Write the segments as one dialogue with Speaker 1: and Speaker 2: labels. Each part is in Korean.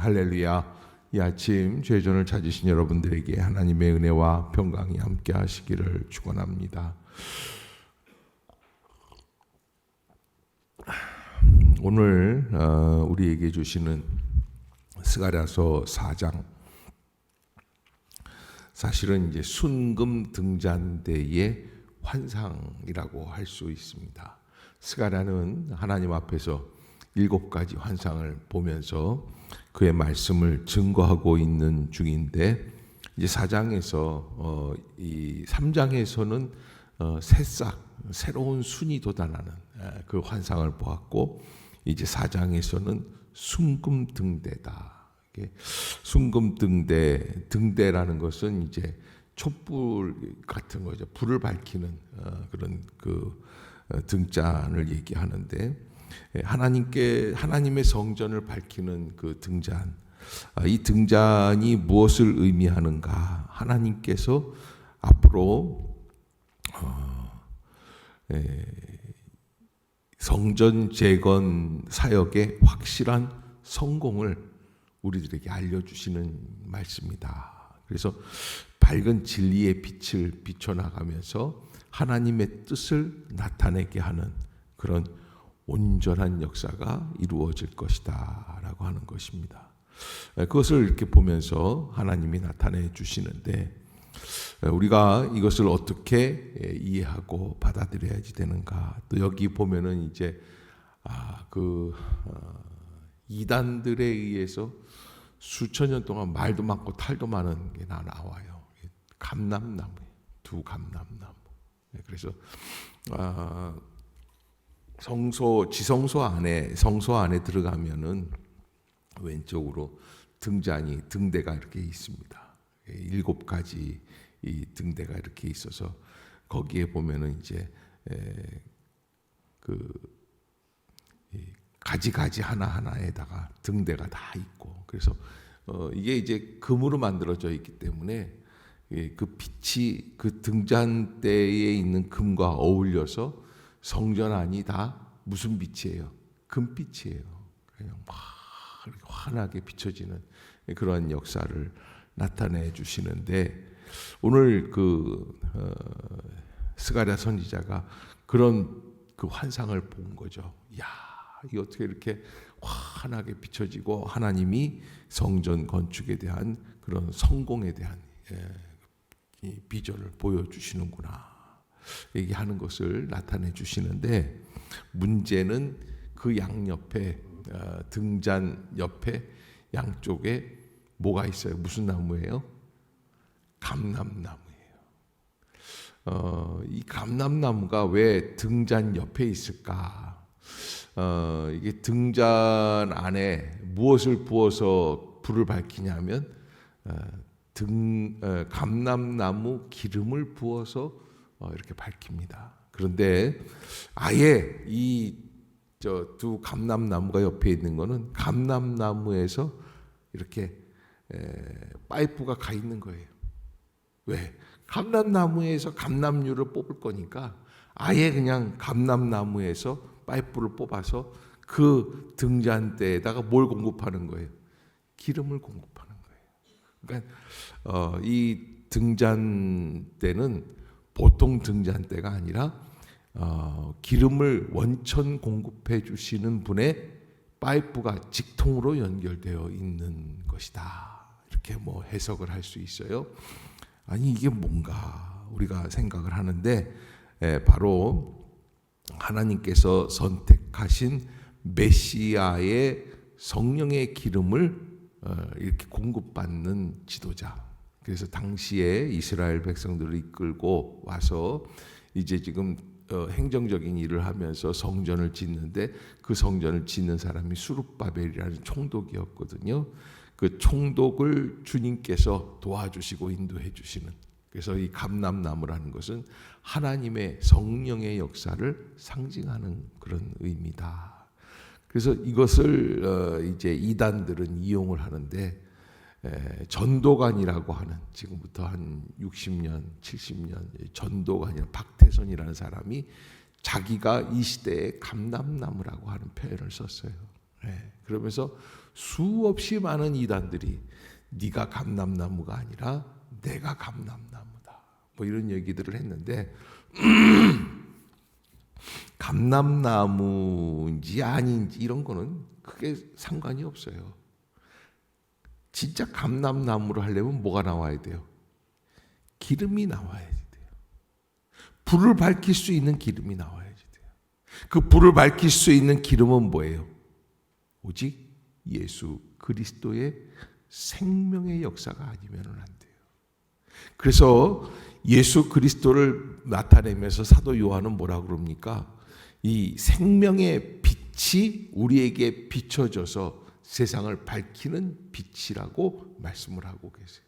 Speaker 1: 할렐루야. 이 아침 죄전을 찾으신 여러분들에게 하나님의 은혜와 평강이 함께 하시기를 축원합니다. 오늘 우리에게 주시는 스가랴서 4장, 사실은 이제 순금 등잔대의 환상이라고 할 수 있습니다. 스가랴는 하나님 앞에서 7가지 환상을 보면서 그의 말씀을 증거하고 있는 중인데, 이제 4장에서 이 3장에서는 새로운 순이 돋아나는 그 환상을 보았고, 이제 4장에서는 순금등대다. 순금등대라는 것은 이제 촛불 같은 거죠. 불을 밝히는 그런 그 등잔을 얘기하는데, 하나님의 성전을 밝히는 그 등잔, 이 등잔이 무엇을 의미하는가? 하나님께서 앞으로 성전 재건 사역의 확실한 성공을 우리들에게 알려주시는 말씀이다. 그래서 밝은 진리의 빛을 비춰나가면서 하나님의 뜻을 나타내게 하는 그런 온전한 역사가 이루어질 것이다 라고 하는 것입니다. 그것을 이렇게 보면서 하나님이 나타내 주시는데, 우리가 이것을 어떻게 이해하고 받아들여야지 되는가? 또 여기 보면은 이제 이단들에 의해서 수천 년 동안 말도 많고 탈도 많은 게 나와요. 감람나무, 두 감람나무. 그래서 성소 안에 들어가면은 왼쪽으로 등대가 이렇게 있습니다. 7가지 이 등대가 이렇게 있어서 거기에 보면은 이제 가지 하나하나에다가 등대가 다 있고, 그래서 이게 이제 금으로 만들어져 있기 때문에 그 빛이 그 등잔대에 있는 금과 어울려서 성전 안이 다 무슨 빛이에요? 금빛이에요. 그냥 막 환하게 비춰지는 그런 역사를 나타내 주시는데, 오늘 스가랴 선지자가 그런 그 환상을 본 거죠. 야, 이 어떻게 이렇게 환하게 비춰지고 하나님이 성전 건축에 대한 그런 성공에 대한 이 비전을 보여주시는구나 얘기하는 것을 나타내 주시는데, 문제는 그 양옆에 등잔 옆에 양쪽에 뭐가 있어요? 무슨 나무예요? 감람나무예요. 이 감람나무가 왜 등잔 옆에 있을까? 이게 등잔 안에 무엇을 부어서 불을 밝히냐면 감람나무 기름을 부어서 이렇게 밝힙니다. 그런데 아예 두 감람나무가 옆에 있는 거는 감람나무에서 이렇게 파이프가 가 있는 거예요. 왜? 감람나무에서 감람류를 뽑을 거니까 아예 그냥 감람나무에서 파이프를 뽑아서 그 등잔대에다가 뭘 공급하는 거예요? 기름을 공급하는 거예요. 그러니까 이 등잔대는 보통 등잔대가 아니라 기름을 원천 공급해 주시는 분의 파이프가 직통으로 연결되어 있는 것이다. 이렇게 뭐 해석을 할 수 있어요. 아니 이게 뭔가 우리가 생각을 하는데, 바로 하나님께서 선택하신 메시아의 성령의 기름을 이렇게 공급받는 지도자. 그래서 당시에 이스라엘 백성들을 이끌고 와서 이제 지금 행정적인 일을 하면서 성전을 짓는데, 그 성전을 짓는 사람이 수룹바벨이라는 총독이었거든요. 그 총독을 주님께서 도와주시고 인도해 주시는, 그래서 이 감람나무라는 것은 하나님의 성령의 역사를 상징하는 그런 의미다. 그래서 이것을 이제 이단들은 이용을 하는데, 전도관이라고 하는, 지금부터 한 60년, 70년 전도관이라는 박태선이라는 사람이 자기가 이 시대의 감람나무라고 하는 표현을 썼어요. 그러면서 수없이 많은 이단들이 네가 감람나무가 아니라 내가 감람나무다. 뭐 이런 얘기들을 했는데 감람나무인지 아닌지 이런 거는 크게 상관이 없어요. 진짜 감람나무를 하려면 뭐가 나와야 돼요? 기름이 나와야 돼요. 불을 밝힐 수 있는 기름이 나와야지 돼요. 그 불을 밝힐 수 있는 기름은 뭐예요? 오직 예수 그리스도의 생명의 역사가 아니면 안 돼요. 그래서 예수 그리스도를 나타내면서 사도 요한은 뭐라고 그럽니까? 이 생명의 빛이 우리에게 비춰져서 세상을 밝히는 빛이라고 말씀을 하고 계세요.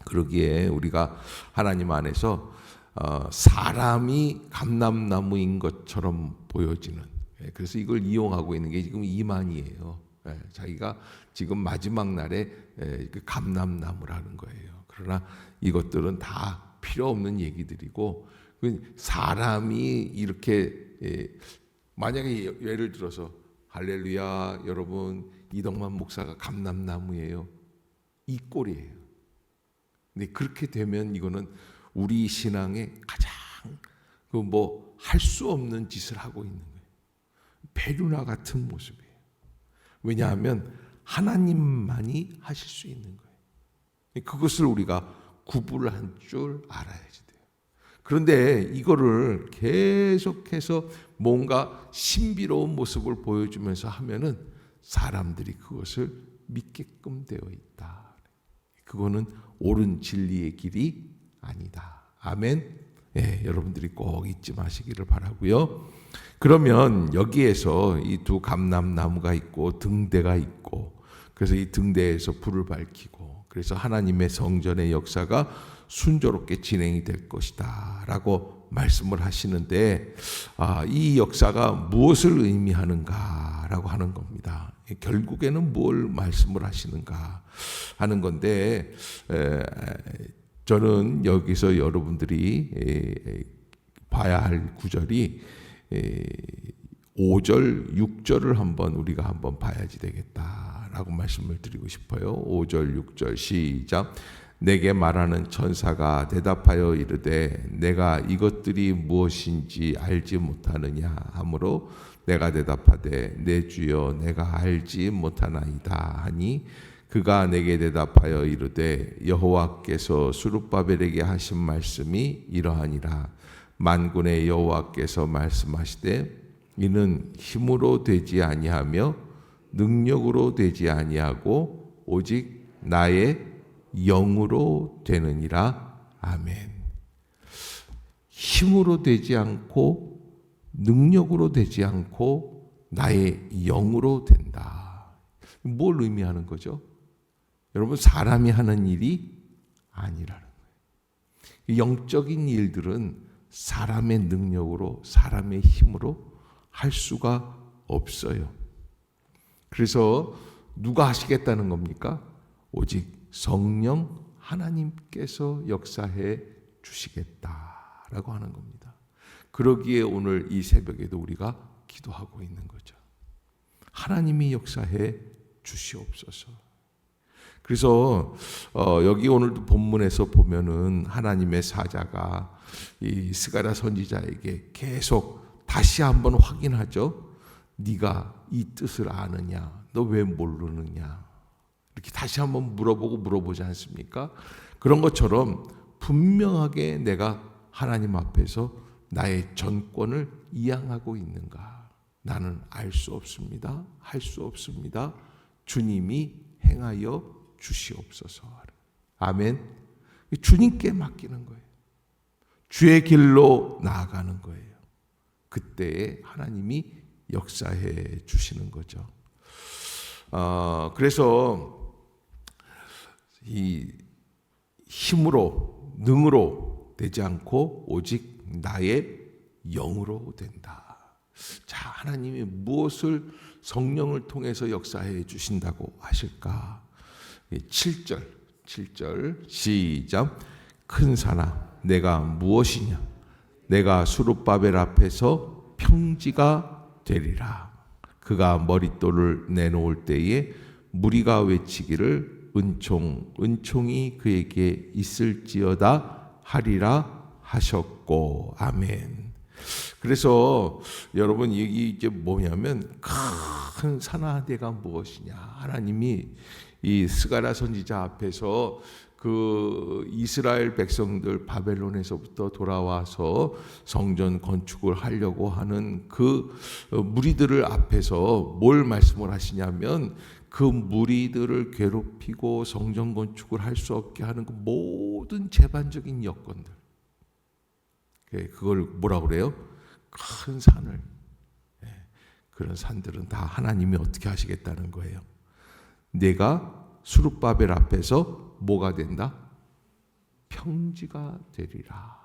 Speaker 1: 그러기에 우리가 하나님 안에서 사람이 감람나무인 것처럼 보여지는, 그래서 이걸 이용하고 있는 게 지금 이만희예요. 자기가 지금 마지막 날에 감람나무라는 거예요. 그러나 이것들은 다 필요 없는 얘기들이고, 사람이 이렇게 만약에 예를 들어서 할렐루야 여러분 이덕만 목사가 감람나무예요, 이 꼴이에요. 근데 그렇게 되면 이거는 우리 신앙의 가장 할 수 없는 짓을 하고 있는 거예요. 배류나 같은 모습이에요. 왜냐하면 하나님만이 하실 수 있는 거예요. 그것을 우리가 구분을 한 줄 알아야지 돼요. 그런데 이거를 계속해서 뭔가 신비로운 모습을 보여주면서 하면은 사람들이 그것을 믿게끔 되어 있다. 그거는 옳은 진리의 길이 아니다. 아멘. 여러분들이 꼭 잊지 마시기를 바라고요. 그러면 여기에서 이 두 감람나무가 있고 등대가 있고, 그래서 이 등대에서 불을 밝히고, 그래서 하나님의 성전의 역사가 순조롭게 진행이 될 것이다 라고 말씀을 하시는데, 이 역사가 무엇을 의미하는가 라고 하는 겁니다. 결국에는 뭘 말씀을 하시는가 하는 건데, 저는 여기서 여러분들이 봐야 할 구절이 5절, 6절을 우리가 한번 봐야지 되겠다라고 말씀을 드리고 싶어요. 5절, 6절 시작. 내게 말하는 천사가 대답하여 이르되 내가 이것들이 무엇인지 알지 못하느냐 하므로 내가 대답하되 내 주여 내가 알지 못하나이다 하니 그가 내게 대답하여 이르되 여호와께서 스룹바벨에게 하신 말씀이 이러하니라. 만군의 여호와께서 말씀하시되 이는 힘으로 되지 아니하며 능력으로 되지 아니하고 오직 나의 영으로 되느니라. 아멘. 힘으로 되지 않고 능력으로 되지 않고 나의 영으로 된다. 뭘 의미하는 거죠? 여러분, 사람이 하는 일이 아니라는 거예요. 영적인 일들은 사람의 능력으로, 사람의 힘으로 할 수가 없어요. 그래서 누가 하시겠다는 겁니까? 오직 성령 하나님께서 역사해 주시겠다라고 하는 겁니다. 그러기에 오늘 이 새벽에도 우리가 기도하고 있는 거죠. 하나님이 역사해 주시옵소서. 그래서 여기 오늘도 본문에서 보면은 하나님의 사자가 이 스가랴 선지자에게 계속 다시 한번 확인하죠. 네가 이 뜻을 아느냐? 너 왜 모르느냐? 이렇게 다시 한번 물어보지 않습니까? 그런 것처럼 분명하게 내가 하나님 앞에서 나의 전권을 이양하고 있는가? 나는 알 수 없습니다. 할 수 없습니다. 주님이 행하여 주시옵소서. 아멘. 주님께 맡기는 거예요. 주의 길로 나아가는 거예요. 그때에 하나님이 역사해 주시는 거죠. 그래서 이 힘으로 능으로 되지 않고 오직 나의 영으로 된다. 자, 하나님이 무엇을 성령을 통해서 역사해 주신다고 하실까? 7절 시작. 큰 산아 내가 무엇이냐? 내가 스룹바벨 앞에서 평지가 되리라. 그가 머릿돌을 내놓을 때에 무리가 외치기를 은총이 그에게 있을지어다 하리라 하셨고. 아멘. 그래서 여러분 이게 이제 뭐냐면 큰 산하대가 무엇이냐. 하나님이 이 스가랴 선지자 앞에서 그 이스라엘 백성들 바벨론에서부터 돌아와서 성전 건축을 하려고 하는 그 무리들을 앞에서 뭘 말씀을 하시냐면 그 무리들을 괴롭히고 성전 건축을 할 수 없게 하는 그 모든 제반적인 여건들, 그걸 뭐라고 그래요? 큰 산을. 그런 산들은 다 하나님이 어떻게 하시겠다는 거예요. 내가 수룹바벨 앞에서 뭐가 된다? 평지가 되리라.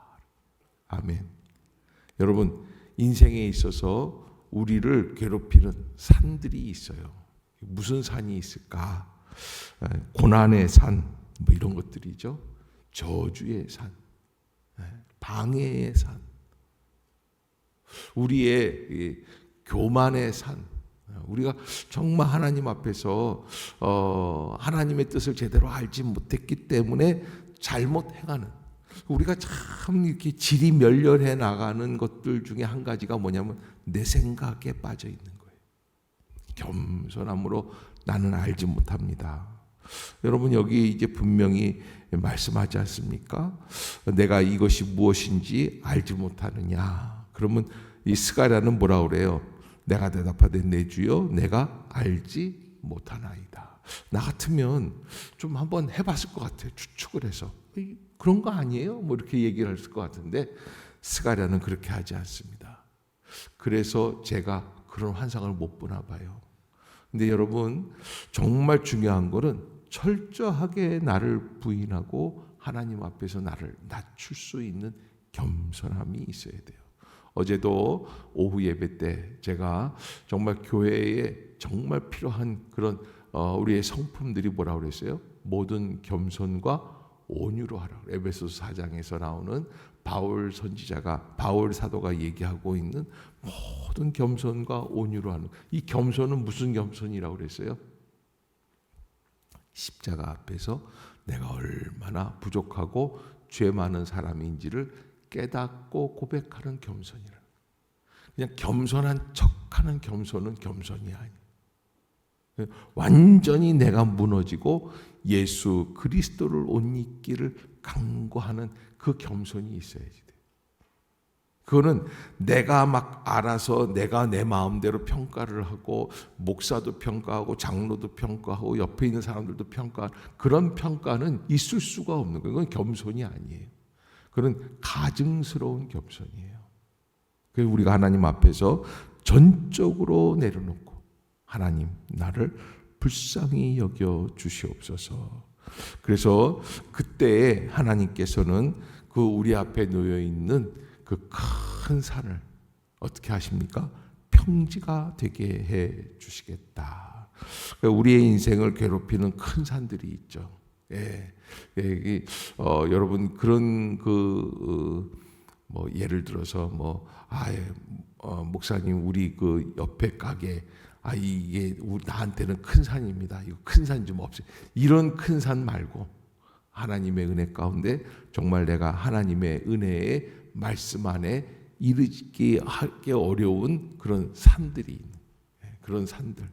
Speaker 1: 아멘. 여러분, 인생에 있어서 우리를 괴롭히는 산들이 있어요. 무슨 산이 있을까? 고난의 산, 뭐 이런 것들이죠. 저주의 산, 방해의 산, 우리의 교만의 산. 우리가 정말 하나님 앞에서 하나님의 뜻을 제대로 알지 못했기 때문에 잘못 행하는, 우리가 참 이렇게 질이 멸렬해 나가는 것들 중에 한 가지가 뭐냐면 내 생각에 빠져 있는 거예요. 겸손함으로 나는 알지 못합니다. 여러분, 여기 이제 분명히 말씀하지 않습니까? 내가 이것이 무엇인지 알지 못하느냐. 그러면 이 스가랴는 뭐라 그래요? 내가 대답하되 내 주여 내가 알지 못하나이다. 나 같으면 좀 한번 해봤을 것 같아요. 추측을 해서 그런 거 아니에요? 뭐 이렇게 얘기를 했을 것 같은데 스가랴는 그렇게 하지 않습니다. 그래서 제가 그런 환상을 못 보나 봐요. 근데 여러분, 정말 중요한 거는 철저하게 나를 부인하고 하나님 앞에서 나를 낮출 수 있는 겸손함이 있어야 돼요. 어제도 오후 예배 때 제가 정말 교회에 정말 필요한 그런 우리의 성품들이 뭐라고 그랬어요? 모든 겸손과 온유로 하라. 에베소서 4장에서 나오는 바울 선지자가, 바울 사도가 얘기하고 있는 모든 겸손과 온유로 하는, 이 겸손은 무슨 겸손이라고 그랬어요? 십자가 앞에서 내가 얼마나 부족하고 죄 많은 사람인지를 깨닫고 고백하는 겸손이라. 그냥 겸손한 척하는 겸손은 겸손이 아니에요. 완전히 내가 무너지고 예수 그리스도를 옷 입기를 간구하는 그 겸손이 있어야지 돼요. 그거는 내가 막 알아서 내가 내 마음대로 평가를 하고 목사도 평가하고 장로도 평가하고 옆에 있는 사람들도 평가하는 그런 평가는 있을 수가 없는 거예요. 그건 겸손이 아니에요. 그런 가증스러운 겸손이에요. 그래서 우리가 하나님 앞에서 전적으로 내려놓고 하나님 나를 불쌍히 여겨 주시옵소서. 그래서 그때 하나님께서는 그 우리 앞에 놓여 있는 그 큰 산을 어떻게 하십니까? 평지가 되게 해 주시겠다. 우리의 인생을 괴롭히는 큰 산들이 있죠. 여러분 그런 뭐 예를 들어서 목사님 우리 그 옆에 가게 이게 나한테는 큰 산입니다. 이거 큰 산 좀 없어요. 이런 큰 산 말고 하나님의 은혜 가운데 정말 내가 하나님의 은혜의 말씀 안에 이르기 하기 어려운 그런 산들이 있는, 그런 산들.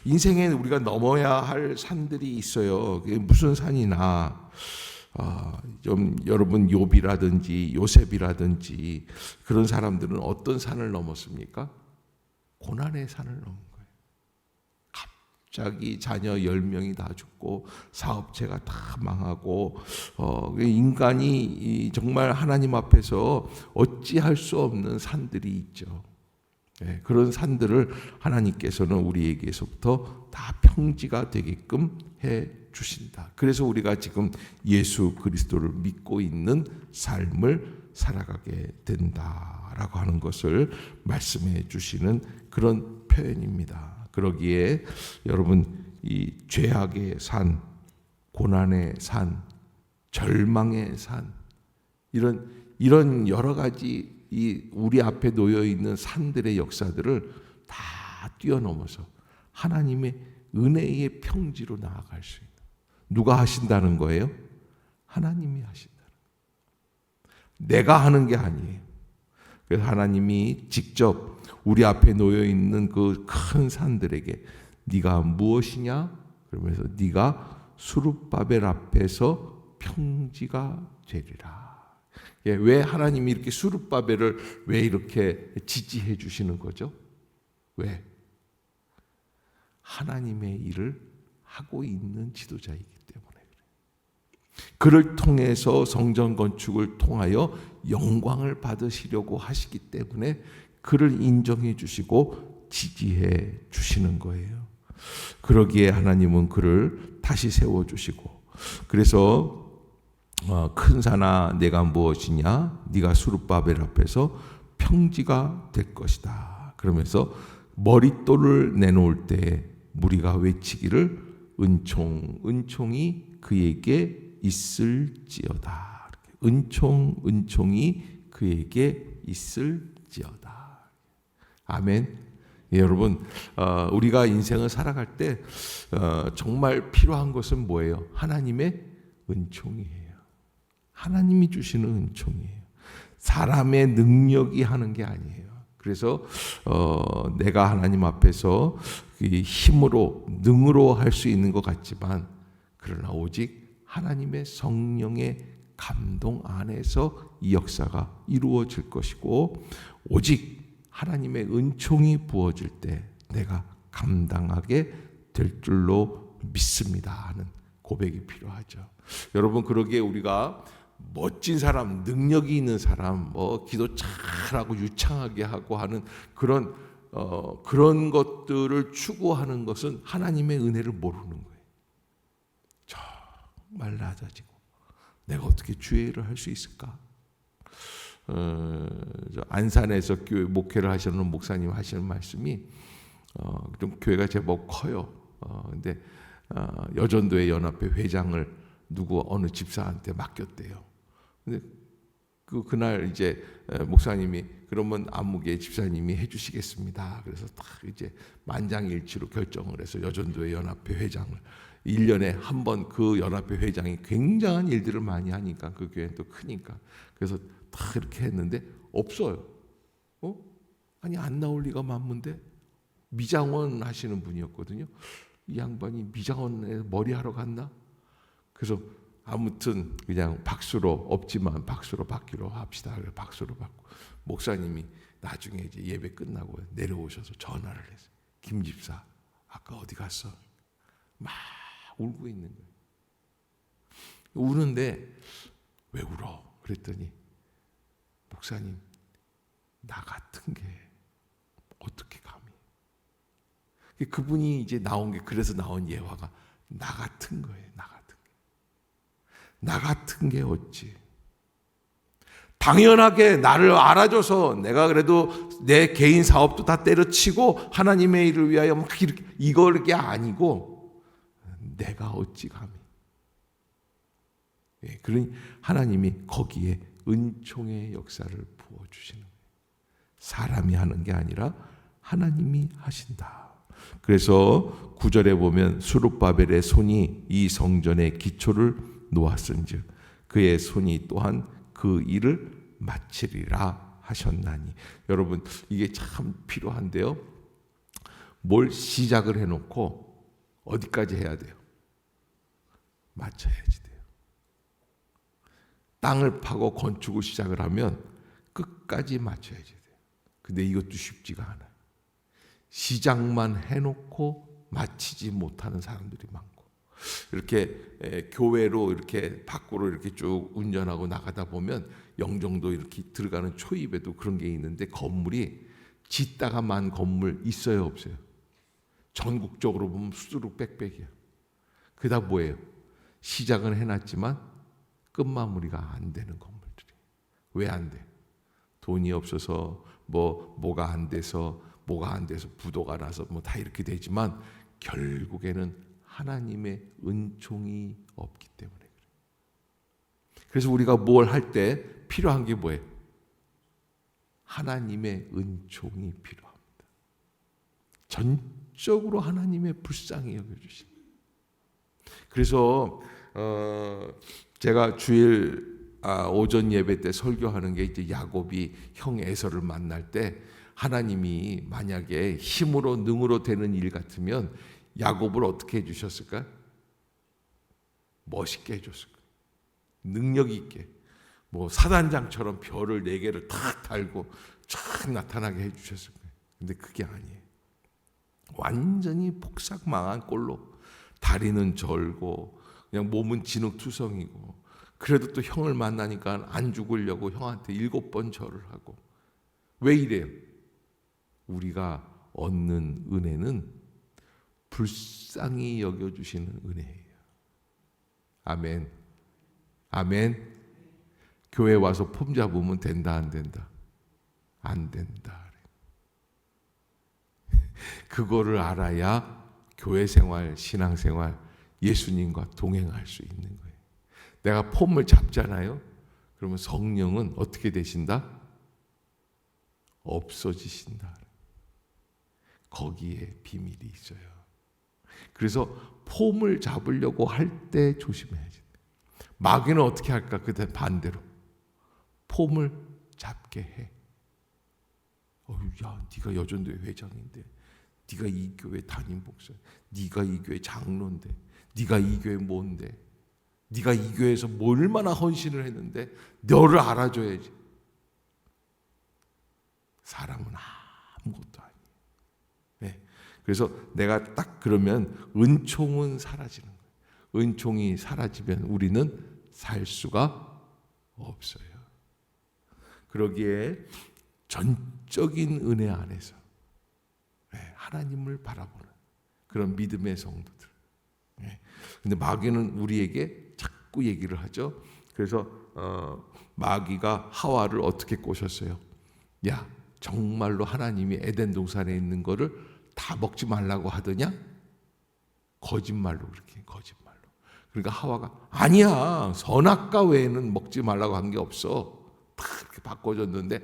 Speaker 1: 인생에 우리가 넘어야 할 산들이 있어요. 그게 무슨 산이나 좀 여러분 욥이라든지 요셉이라든지 그런 사람들은 어떤 산을 넘었습니까? 고난의 산을 넘은 거예요. 갑자기 자녀 10명이 다 죽고 사업체가 다 망하고 인간이 정말 하나님 앞에서 어찌할 수 없는 산들이 있죠. 그런 산들을 하나님께서는 우리에게서부터 다 평지가 되게끔 해 주신다. 그래서 우리가 지금 예수 그리스도를 믿고 있는 삶을 살아가게 된다라고 하는 것을 말씀해 주시는 그런 표현입니다. 그러기에 여러분 이 죄악의 산, 고난의 산, 절망의 산, 이런 여러 가지 이 우리 앞에 놓여 있는 산들의 역사들을 다 뛰어넘어서 하나님의 은혜의 평지로 나아갈 수 있는, 누가 하신다는 거예요? 하나님이 하신다는 거예요. 내가 하는 게 아니에요. 그래서 하나님이 직접 우리 앞에 놓여 있는 그 큰 산들에게 네가 무엇이냐? 그러면서 네가 수룹바벨 앞에서 평지가 되리라. 왜 하나님이 이렇게 수룹바벨을 왜 이렇게 지지해 주시는 거죠? 왜? 하나님의 일을 하고 있는 지도자이기 때문에 그래요. 그를 통해서 성전 건축을 통하여 영광을 받으시려고 하시기 때문에 그를 인정해 주시고 지지해 주시는 거예요. 그러기에 하나님은 그를 다시 세워주시고, 그래서 큰 산아 내가 무엇이냐? 네가 수룹바벨 앞에서 평지가 될 것이다. 그러면서 머릿돌을 내놓을 때 무리가 외치기를 은총이 그에게 있을지어다. 은총이 그에게 있을지어다. 아멘. 예, 여러분, 우리가 인생을 살아갈 때 정말 필요한 것은 뭐예요? 하나님의 은총이에요. 하나님이 주시는 은총이에요. 사람의 능력이 하는 게 아니에요. 그래서 내가 하나님 앞에서 힘으로 능으로 할 수 있는 것 같지만, 그러나 오직 하나님의 성령의 감동 안에서 이 역사가 이루어질 것이고, 오직 하나님의 은총이 부어질 때 내가 감당하게 될 줄로 믿습니다 하는 고백이 필요하죠. 여러분, 그러기에 우리가 멋진 사람, 능력이 있는 사람, 기도 잘하고 유창하게 하고 하는 그런 것들을 추구하는 것은 하나님의 은혜를 모르는 거예요. 정말 낮아지고 내가 어떻게 주의 일을 할 수 있을까? 안산에서 교회 목회를 하시는 목사님 하시는 말씀이 좀 교회가 제법 커요. 근데 여전도의 연합회 회장을 어느 집사한테 맡겼대요. 근데 그날 이제 목사님이 그러면 안무계 집사님이 해주시겠습니다. 그래서 딱 이제 만장일치로 결정을 해서 여전도의 연합회 회장을 1년에 한 번, 그 연합회 회장이 굉장한 일들을 많이 하니까 그 교회는 또 크니까, 그래서 다 이렇게 했는데 없어요. 아니 안 나올 리가 만문데 미장원 하시는 분이었거든요. 이 양반이 미장원에 머리 하러 갔나? 그래서 아무튼 그냥 박수로, 없지만 박수로 받기로 합시다. 그래서 박수로 받고, 목사님이 나중에 이제 예배 끝나고 내려오셔서 전화를 했어요. 김 집사, 아까 어디 갔어? 막 울고 있는 거예요. 우는데 왜 울어? 그랬더니 목사님, 나 같은 게 어떻게 감히? 그분이 이제 나온 게, 그래서 나온 예화가 나 같은 거예요. 나 같은 게 어찌? 당연하게 나를 알아줘서 내가 그래도 내 개인 사업도 다 때려치고 하나님의 일을 위하여 막 이렇게, 이걸 게 아니고 내가 어찌 감히? 그러니 하나님이 거기에 은총의 역사를 부어주시는 거예요. 사람이 하는 게 아니라 하나님이 하신다. 그래서 9절에 보면 수룹바벨의 손이 이 성전의 기초를 놓았은즉 그의 손이 또한 그 일을 마치리라 하셨나니. 여러분, 이게 참 필요한데요. 뭘 시작을 해놓고 어디까지 해야 돼요? 마쳐야지 돼요. 땅을 파고 건축을 시작을 하면 끝까지 마쳐야지 돼요. 근데 이것도 쉽지가 않아요. 시작만 해놓고 마치지 못하는 사람들이 많고, 이렇게 교회로 이렇게 밖으로 이렇게 쭉 운전하고 나가다 보면 영종도 이렇게 들어가는 초입에도 그런 게 있는데, 건물이 짓다가 만 건물 있어요, 없어요? 전국적으로 보면 수두룩 빽빽이야. 그다 뭐예요? 시작은 해놨지만 끝마무리가 안 되는 건물들이. 왜 안 돼? 돈이 없어서 뭐가 안 돼서 부도가 나서 다 이렇게 되지만 결국에는 하나님의 은총이 없기 때문에 그래요. 그래서 우리가 뭘 할 때 필요한 게 뭐예요? 하나님의 은총이 필요합니다. 전적으로 하나님의 불쌍히 여겨주신. 그래서 제가 주일 오전 예배 때 설교하는 게 이제 야곱이 형 에서를 만날 때 하나님이 만약에 힘으로 능으로 되는 일 같으면 야곱을 어떻게 해주셨을까요? 멋있게 해줬을 거예요. 능력 있게. 뭐 사단장처럼 별을 4개를 탁 달고 쫙 나타나게 해주셨을 거예요. 근데 그게 아니에요. 완전히 폭삭 망한 꼴로 다리는 절고 그냥 몸은 진흙투성이고, 그래도 또 형을 만나니까 안 죽으려고 형한테 7번 절을 하고. 왜 이래요? 우리가 얻는 은혜는 불쌍히 여겨주시는 은혜예요. 아멘. 아멘. 교회 와서 폼 잡으면 된다, 안 된다? 안 된다. 그거를 알아야 교회 생활, 신앙 생활, 예수님과 동행할 수 있는 거예요. 내가 폼을 잡잖아요. 그러면 성령은 어떻게 되신다? 없어지신다. 거기에 비밀이 있어요. 그래서 폼을 잡으려고 할 때 조심해야지. 마귀는 어떻게 할까? 그때 반대로 폼을 잡게 해. 야, 네가 여전도회 회장인데, 네가 이 교회 담임 목사, 네가 이 교회 장로인데, 네가 이 교회 뭔데, 네가 이 교회에서 얼마나 헌신을 했는데 너를 알아줘야지. 사람은 아무것도 아니에요. 네. 그래서 내가 딱 그러면 은총은 사라지는 거예요. 은총이 사라지면 우리는 살 수가 없어요. 그러기에 전적인 은혜 안에서 하나님을 바라보는 그런 믿음의 성도들. 근데 마귀는 우리에게 자꾸 얘기를 하죠. 그래서 마귀가 하와를 어떻게 꼬셨어요? 야, 정말로 하나님이 에덴 동산에 있는 거를 다 먹지 말라고 하더냐? 거짓말로 그렇게, 거짓말로. 그러니까 하와가 아니야, 선악과 외에는 먹지 말라고 한 게 없어. 다 이렇게 바꿔줬는데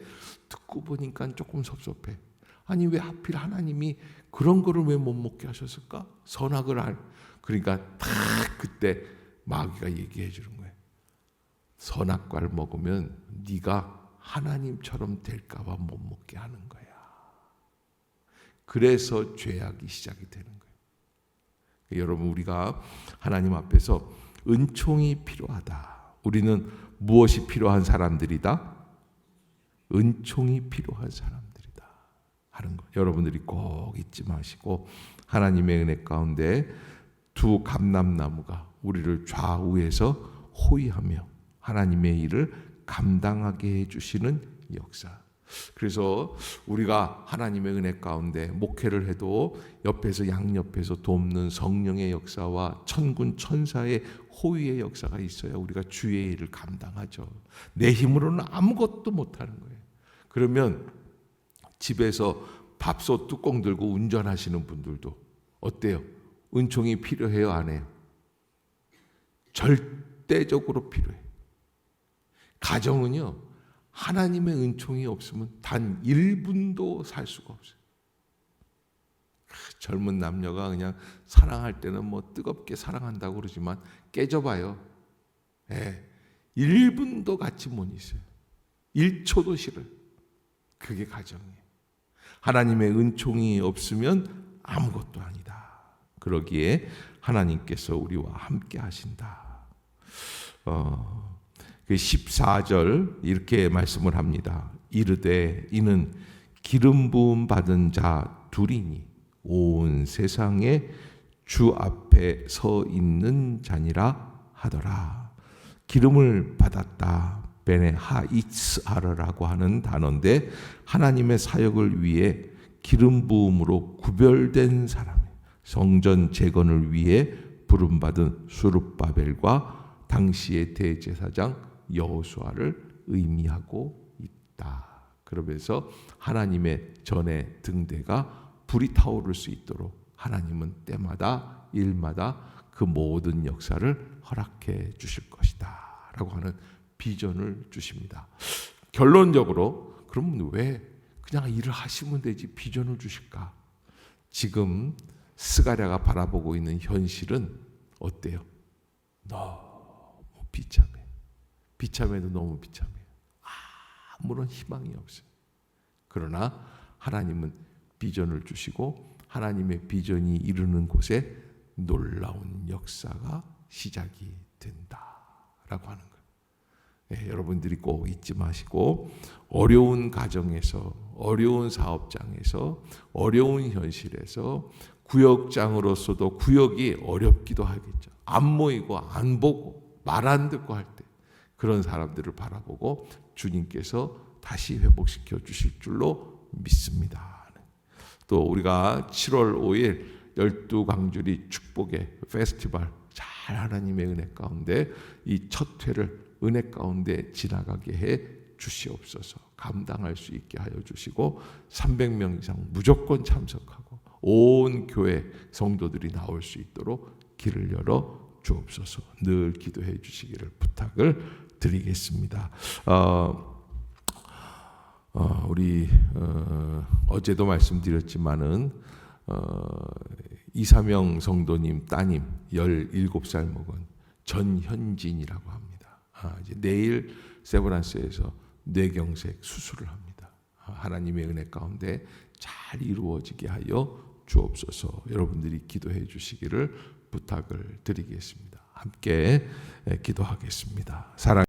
Speaker 1: 듣고 보니까 조금 섭섭해. 아니, 왜 하필 하나님이 그런 거를 왜 못 먹게 하셨을까? 선악을 그러니까 딱 그때 마귀가 얘기해 주는 거예요. 선악과를 먹으면 네가 하나님처럼 될까 봐 못 먹게 하는 거야. 그래서 죄악이 시작이 되는 거예요. 여러분, 우리가 하나님 앞에서 은총이 필요하다. 우리는 무엇이 필요한 사람들이다? 은총이 필요한 사람들이다 하는 거. 여러분들이 꼭 잊지 마시고, 하나님의 은혜 가운데 두 감람나무가 우리를 좌우에서 호위하며 하나님의 일을 감당하게 해주시는 역사. 그래서 우리가 하나님의 은혜 가운데 목회를 해도 옆에서 양옆에서 돕는 성령의 역사와 천군 천사의 호위의 역사가 있어야 우리가 주의 일을 감당하죠. 내 힘으로는 아무것도 못하는 거예요. 그러면 집에서 밥솥 뚜껑 들고 운전하시는 분들도 어때요? 은총이 필요해요, 안 해요? 절대적으로 필요해요. 가정은요, 하나님의 은총이 없으면 단 1분도 살 수가 없어요. 젊은 남녀가 그냥 사랑할 때는 뭐 뜨겁게 사랑한다고 그러지만 깨져봐요. 1분도 같이 못 있어요. 1초도 싫어요. 그게 가정이에요. 하나님의 은총이 없으면 아무것도 아니다. 그러기에 하나님께서 우리와 함께 하신다. 그 14절 이렇게 말씀을 합니다. 이르되 이는 기름 부음 받은 자 둘이니 온 세상에 주 앞에 서 있는 자니라 하더라. 기름을 받았다. 베네 하이츠하르라고 하는 단어인데 하나님의 사역을 위해 기름 부음으로 구별된 사람, 성전 재건을 위해 부름받은 수룹바벨과 당시의 대제사장 여호수아를 의미하고 있다. 그러면서 하나님의 전의 등대가 불이 타오를 수 있도록 하나님은 때마다 일마다 그 모든 역사를 허락해 주실 것이다 라고 하는 비전을 주십니다. 결론적으로 그러면 왜 그냥 일을 하시면 되지 비전을 주실까? 지금 스가랴가 바라보고 있는 현실은 어때요? 너무 비참해. 비참해도 너무 비참해요. 아무런 희망이 없어요. 그러나 하나님은 비전을 주시고 하나님의 비전이 이르는 곳에 놀라운 역사가 시작이 된다라고 하는 거예요. 네, 여러분들이 꼭 잊지 마시고 어려운 가정에서, 어려운 사업장에서, 어려운 현실에서 구역장으로서도 구역이 어렵기도 하겠죠. 안 모이고 안 보고 말 안 듣고 할 때 그런 사람들을 바라보고 주님께서 다시 회복시켜 주실 줄로 믿습니다. 또 우리가 7월 5일 12강주리 축복의 페스티벌 잘 하나님의 은혜 가운데 이 첫 회를 은혜 가운데 지나가게 해 주시옵소서. 감당할 수 있게 하여 주시고 300명 이상 무조건 참석하고 온 교회 성도들이 나올 수 있도록 길을 열어 주옵소서. 늘 기도해 주시기를 부탁을 드리겠습니다. 우리 어제도 말씀드렸지만은 이사명 성도님 따님 17살 먹은 전현진이라고 합니다. 이제 내일 세브란스에서 뇌경색 수술을 합니다. 하나님의 은혜 가운데 잘 이루어지게 하여 주옵소서. 여러분들이 기도해 주시기를 부탁을 드리겠습니다. 함께 기도하겠습니다. 사랑